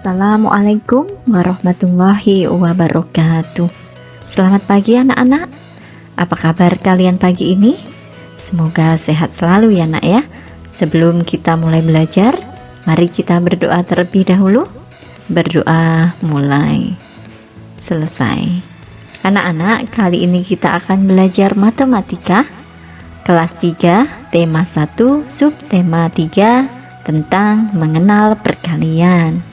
Assalamualaikum warahmatullahi wabarakatuh. Selamat pagi anak-anak. Apa kabar kalian pagi ini? Semoga sehat selalu ya nak ya. Sebelum kita mulai belajar, mari kita berdoa terlebih dahulu. Berdoa mulai selesai. Anak-anak, kali ini kita akan belajar matematika kelas 3, tema 1, subtema 3 tentang mengenal perkalian.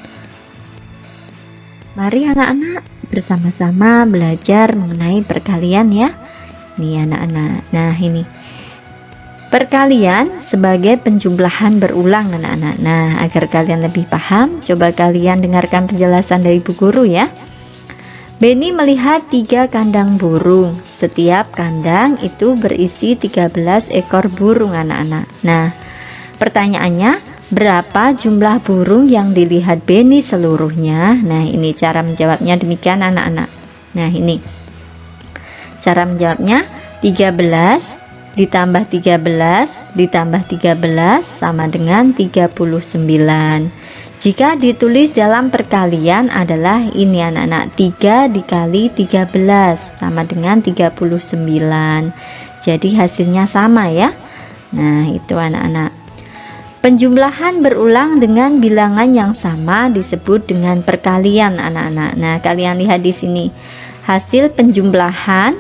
Mari anak-anak bersama-sama belajar mengenai perkalian ya. Nih anak-anak. Nah, ini perkalian sebagai penjumlahan berulang anak-anak. Nah, agar kalian lebih paham, coba kalian dengarkan penjelasan dari Bu Guru ya. Beni melihat 3 kandang burung. Setiap kandang itu berisi 13 ekor burung anak-anak. Nah, pertanyaannya, berapa jumlah burung yang dilihat Beni seluruhnya? Nah, ini cara menjawabnya demikian anak-anak. Nah, ini cara menjawabnya, 13 ditambah 13 ditambah 13 sama dengan 39. Jika ditulis dalam perkalian adalah ini anak-anak, 3 dikali 13 sama dengan 39. Jadi hasilnya sama ya. Nah, itu anak-anak. Penjumlahan berulang dengan bilangan yang sama disebut dengan perkalian anak-anak. Nah, kalian lihat di sini. Hasil penjumlahan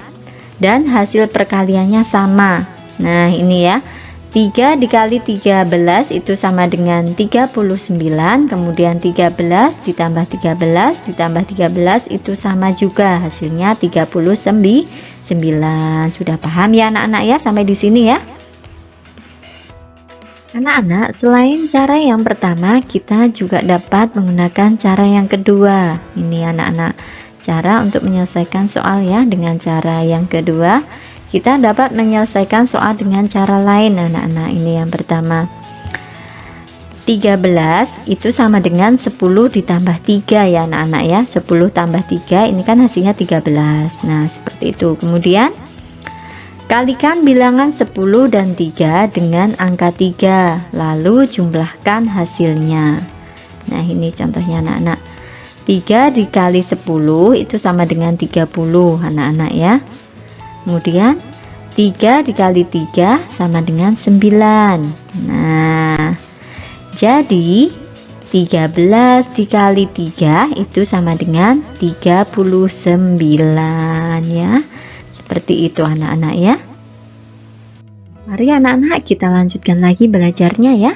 dan hasil perkaliannya sama. Nah, ini ya. 3 dikali 13 itu sama dengan 39, kemudian 13 ditambah 13 ditambah 13 itu sama juga, hasilnya 39. Sudah paham ya anak-anak ya sampai di sini ya? Anak-anak, selain cara yang pertama, kita juga dapat menggunakan cara yang kedua. Ini anak-anak, cara untuk menyelesaikan soal ya dengan cara yang kedua. Kita dapat menyelesaikan soal dengan cara lain anak-anak. Ini yang pertama, 13 itu sama dengan 10 ditambah 3 ya anak-anak ya. 10 tambah 3 ini kan hasilnya 13. Nah, seperti itu. Kemudian kalikan bilangan 10 dan 3 dengan angka 3, lalu jumlahkan hasilnya. Nah, ini contohnya anak-anak. 3 dikali 10 itu sama dengan 30 anak-anak ya. Kemudian 3 dikali 3 sama dengan 9. Nah, jadi 13 dikali 3 itu sama dengan 39 ya. Seperti itu anak-anak ya. Mari anak-anak kita lanjutkan lagi belajarnya ya.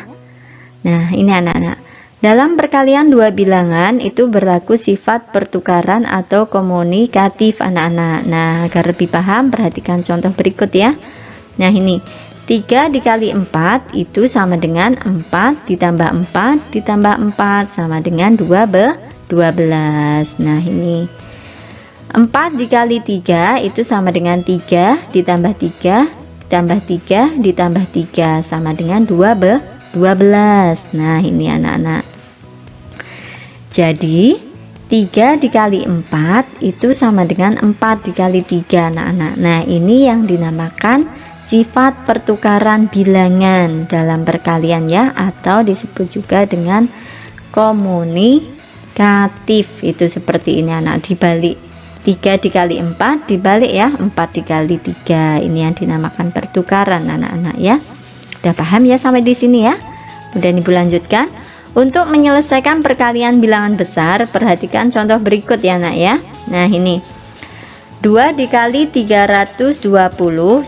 Nah, ini anak-anak. Dalam perkalian dua bilangan itu berlaku sifat pertukaran atau komunikatif anak-anak. Nah, agar lebih paham perhatikan contoh berikut ya. Nah, ini 3 dikali 4 itu sama dengan 4 ditambah 4 ditambah 4 sama dengan 12. Nah, ini 4 dikali 3 itu sama dengan 3 ditambah 3 ditambah 3 ditambah 3 sama dengan 12. Nah, ini anak-anak. Jadi 3 dikali 4 itu sama dengan 4 dikali 3 anak-anak. Nah, ini yang dinamakan sifat pertukaran bilangan dalam perkalian ya, atau disebut juga dengan komunikatif. Itu seperti ini anak, dibalik 3 dikali 4 dibalik ya, 4 dikali 3. Ini yang dinamakan pertukaran anak-anak ya. Udah paham ya sampai di sini ya? Kemudian Ibu lanjutkan. Untuk menyelesaikan perkalian bilangan besar, perhatikan contoh berikut ya nak ya. Nah, ini 2 dikali 320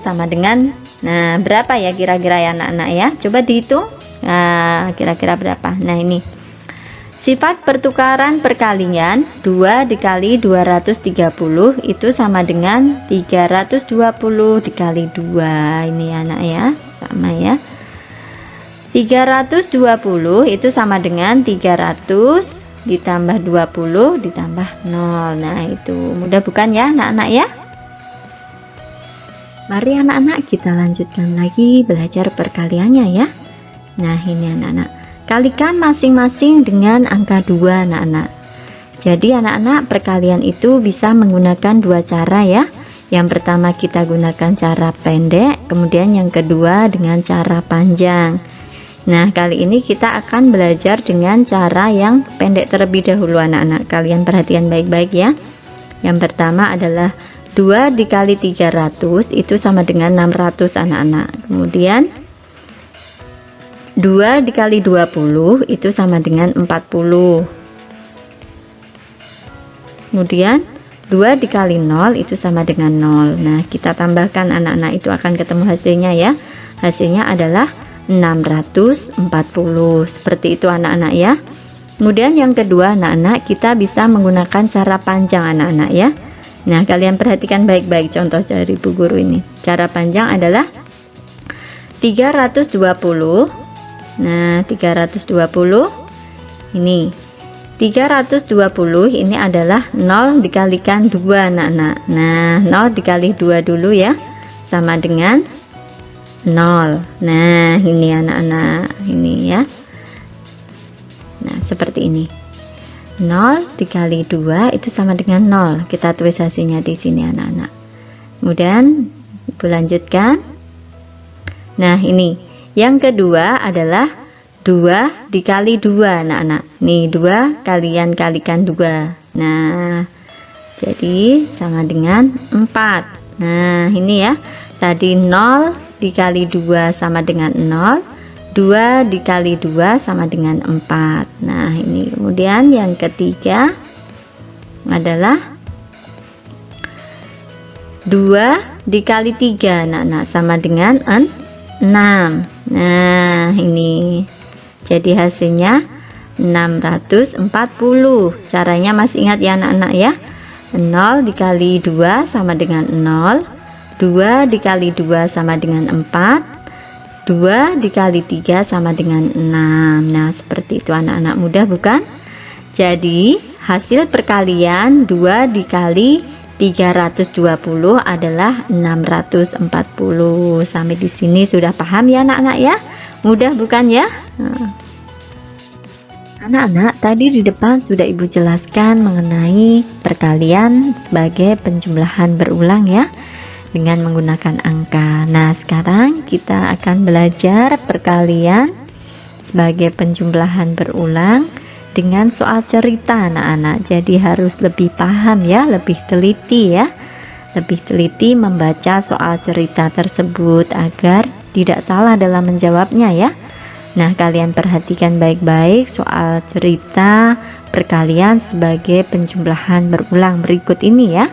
sama dengan, nah berapa ya kira-kira ya anak-anak ya? Coba dihitung. Nah, kira-kira berapa? Nah, ini sifat pertukaran perkalian 2 dikali 230 itu sama dengan 320 dikali 2. Ini anak ya, sama ya. 320 itu sama dengan 300 ditambah 20 ditambah 0. Nah, itu mudah bukan ya anak-anak ya? Mari anak-anak kita lanjutkan lagi belajar perkaliannya ya. Nah, ini anak-anak. Kalikan masing-masing dengan angka 2 anak-anak. Jadi anak-anak, perkalian itu bisa menggunakan dua cara ya. Yang pertama kita gunakan cara pendek, kemudian yang kedua dengan cara panjang. Nah, kali ini kita akan belajar dengan cara yang pendek terlebih dahulu anak-anak. Kalian perhatian baik-baik ya. Yang pertama adalah 2 dikali 300 itu sama dengan 600 anak-anak. Kemudian 2 dikali 20 itu sama dengan 40. Kemudian 2 dikali 0 itu sama dengan 0. Nah, kita tambahkan anak-anak, itu akan ketemu hasilnya ya. Hasilnya adalah 640. Seperti itu anak-anak ya. Kemudian yang kedua anak-anak, kita bisa menggunakan cara panjang anak-anak ya. Nah, kalian perhatikan baik-baik contoh dari Bu Guru ini. Cara panjang adalah 320. Nah, 320 ini 320 ini adalah 0 dikalikan 2 anak-anak. Nah, 0 dikali 2 dulu ya, sama dengan 0. Nah, ini anak-anak, ini ya. Nah, seperti ini. 0 dikali 2 itu sama dengan 0. Kita tulis hasilnya di sini anak-anak. Kemudian Ibu lanjutkan. Nah, ini. Yang kedua adalah 2 dikali 2 anak-anak. Nih, 2 kalian kalikan 2. Nah, jadi sama dengan 4. Nah, ini ya. Tadi 0 dikali 2 sama dengan 0. 2 dikali 2 sama dengan 4. Nah, ini. Kemudian yang ketiga adalah 2 dikali 3 anak-anak sama dengan 6. Nah, ini. Jadi hasilnya 640. Caranya masih ingat ya anak-anak ya. 0 dikali 2 sama dengan 0. 2 dikali 2 sama dengan 4. 2 dikali 3 sama dengan 6. Nah, seperti itu anak-anak, mudah bukan? Jadi hasil perkalian 2 dikali 320 adalah 640. Sampai di sini sudah paham ya anak-anak ya? Mudah bukan ya? Anak-anak, tadi di depan sudah Ibu jelaskan mengenai perkalian sebagai penjumlahan berulang ya, dengan menggunakan angka. Nah, sekarang kita akan belajar perkalian sebagai penjumlahan berulang dengan soal cerita anak-anak. Jadi harus lebih paham ya, lebih teliti ya. Lebih teliti membaca soal cerita tersebut agar tidak salah dalam menjawabnya ya. Nah, kalian perhatikan baik-baik soal cerita perkalian sebagai penjumlahan berulang berikut ini ya.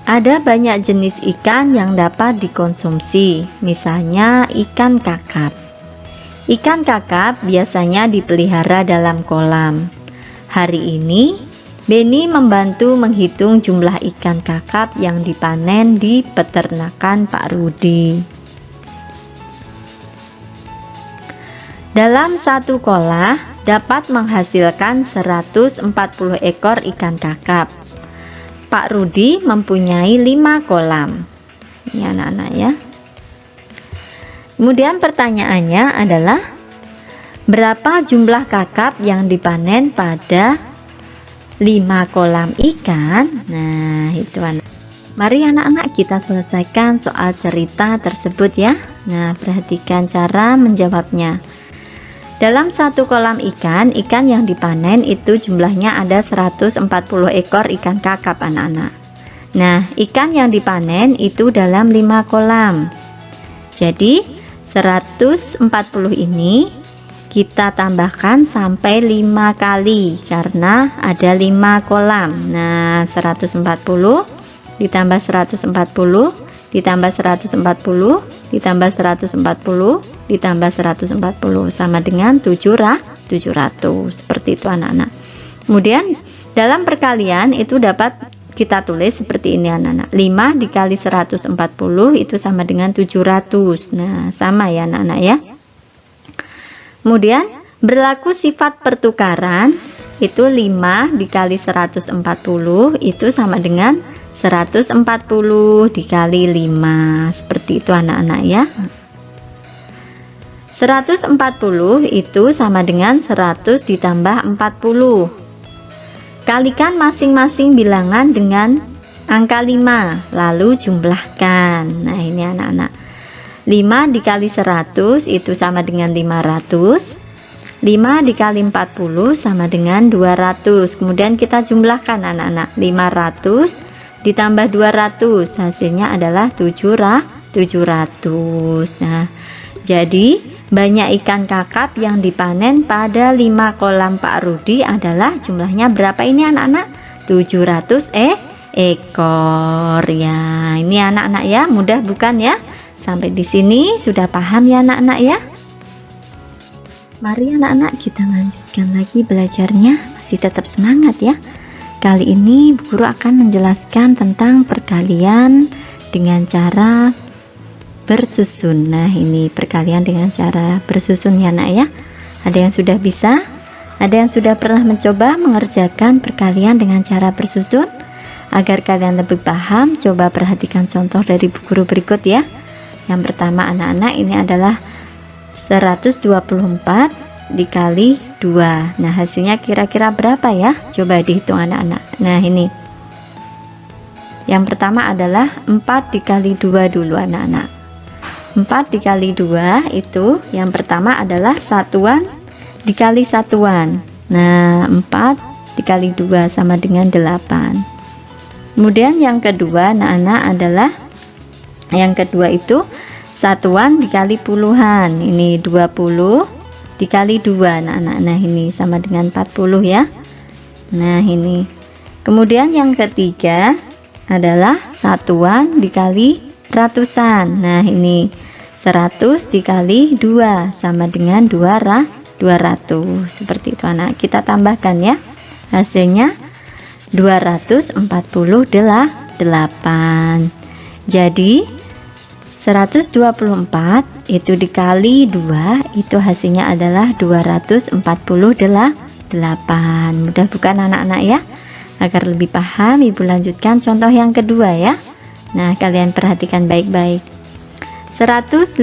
Ada banyak jenis ikan yang dapat dikonsumsi, misalnya ikan kakap. Ikan kakap biasanya dipelihara dalam kolam. Hari ini, Beni membantu menghitung jumlah ikan kakap yang dipanen di peternakan Pak Rudi. Dalam satu kolah dapat menghasilkan 140 ekor ikan kakap. Pak Rudi mempunyai 5 kolam. Ini anak-anak ya. Kemudian pertanyaannya adalah berapa jumlah kakap yang dipanen pada 5 kolam ikan? Nah, itu anak. Mari anak-anak kita selesaikan soal cerita tersebut ya. Nah, perhatikan cara menjawabnya. Dalam satu kolam ikan yang dipanen itu jumlahnya ada 140 ekor ikan kakap anak-anak. Nah, ikan yang dipanen itu dalam 5 kolam. Jadi 140 ini kita tambahkan sampai 5 kali karena ada 5 kolam. Nah, 140 ditambah 140 ditambah 140 ditambah 140 ditambah 140 sama dengan 700. Seperti itu anak-anak. Kemudian dalam perkalian itu dapat kita tulis seperti ini anak-anak. 5 dikali 140 itu sama dengan 700. Nah, sama ya anak-anak ya. Kemudian berlaku sifat pertukaran itu 5 dikali 140 itu sama dengan 140 dikali 5. Seperti itu anak-anak ya. 140 itu sama dengan 100 ditambah 40. Kalikan masing-masing bilangan dengan angka 5, lalu jumlahkan. Nah, ini anak-anak. 5 5 dikali 100 itu sama dengan 500. 5 dikali 40 sama dengan 200. Kemudian kita jumlahkan anak-anak. 500 ditambah 200 hasilnya adalah 700. Nah, jadi banyak ikan kakap yang dipanen pada 5 kolam Pak Rudi adalah jumlahnya berapa ini anak-anak? 700 ekor ya. Ini anak-anak ya, mudah bukan ya? Sampai di sini sudah paham ya anak-anak ya? Mari anak-anak kita lanjutkan lagi belajarnya, masih tetap semangat ya. Kali ini Bu Guru akan menjelaskan tentang perkalian dengan cara bersusun. Nah, ini perkalian dengan cara bersusun ya anak ya. Ada yang sudah bisa? Ada yang sudah pernah mencoba mengerjakan perkalian dengan cara bersusun? Agar kalian lebih paham, coba perhatikan contoh dari Bu Guru berikut ya. Yang pertama anak-anak, ini adalah 124 dikali 2. Nah, hasilnya kira-kira berapa ya? Coba dihitung anak-anak. Nah, ini yang pertama adalah 4 dikali 2 dulu anak-anak. 4 dikali 2 itu yang pertama adalah satuan dikali satuan. Nah, 4 dikali 2 sama dengan 8. Kemudian yang kedua anak-anak adalah yang kedua itu satuan dikali puluhan. Ini 20 dikali 2 anak-anak. Nah, ini sama dengan 40 ya. Nah, ini. Kemudian yang ketiga adalah satuan dikali ratusan. Nah, ini 100 dikali 2 sama dengan 200. Seperti itu anak. Kita tambahkan ya. Hasilnya 248. Jadi 124 itu dikali 2 itu hasilnya adalah 248. Mudah bukan anak-anak ya? Agar lebih paham, Ibu lanjutkan contoh yang kedua ya. Nah, kalian perhatikan baik-baik. 156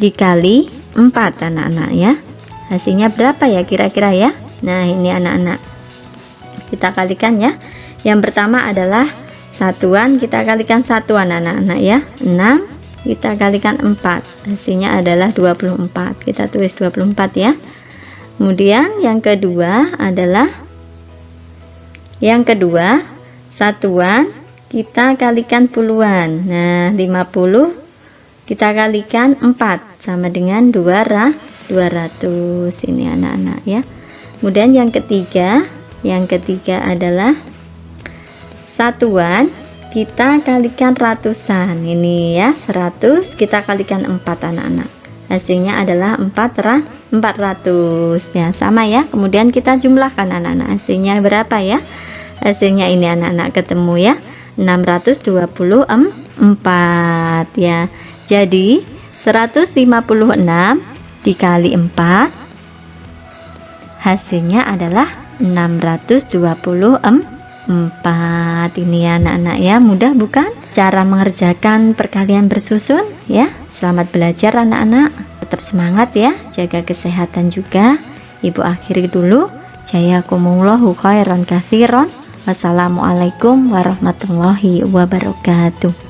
dikali 4 anak-anak ya. Hasilnya berapa ya kira-kira ya? Nah, ini anak-anak. Kita kalikan ya. Yang pertama adalah satuan, kita kalikan satuan anak-anak ya. 6 kita kalikan 4, hasilnya adalah 24. Kita tulis 24 ya. Kemudian yang kedua adalah satuan kita kalikan puluhan. Nah, 50 kita kalikan 4 sama dengan 200. Ini anak-anak ya. Kemudian yang ketiga adalah satuan kita kalikan ratusan. Ini ya, 100 kita kalikan 4 anak-anak. Hasilnya adalah 400 ya, sama ya. Kemudian kita jumlahkan anak-anak. Hasilnya berapa ya? Hasilnya ini anak-anak ketemu ya, 624 ya. Jadi 156 dikali 4 hasilnya adalah 624. Ini ya anak-anak ya, mudah bukan cara mengerjakan perkalian bersusun ya. Selamat belajar anak-anak, tetap semangat ya, jaga kesehatan juga. Ibu akhiri dulu. Jazakumullahu khairan katsiran. Wassalamualaikum warahmatullahi wabarakatuh.